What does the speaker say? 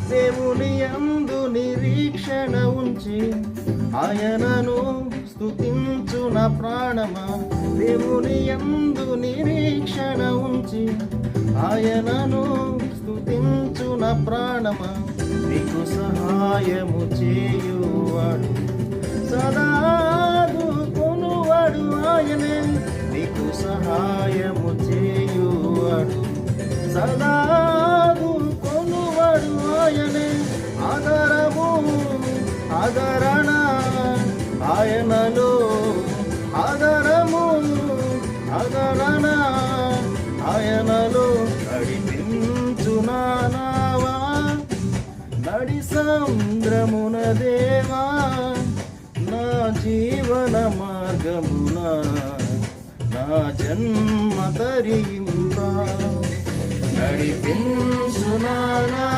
దేవుని యందు నిరీక్షణ ఉంచి ఆయనను స్తుతించు నా ప్రాణమా. దేవుని యందు నిరీక్షణ ఉంచి ఆయనను స్తుతించు నా ప్రాణమా. నీకు సహాయము చేయువాడు సదాదుకొనువాడు ఆయనే. నీకు సహాయము చేయువాడు సదాదుకొనువాడు ఆయనే. ఆదరణ ఆయనలో, ఆదరణ ఆయనలో. నడిపించు నా నావా నడి సముద్రమున దేవా. నా జీవన మార్గమున నా జన్మ తరింప నడిపించు నా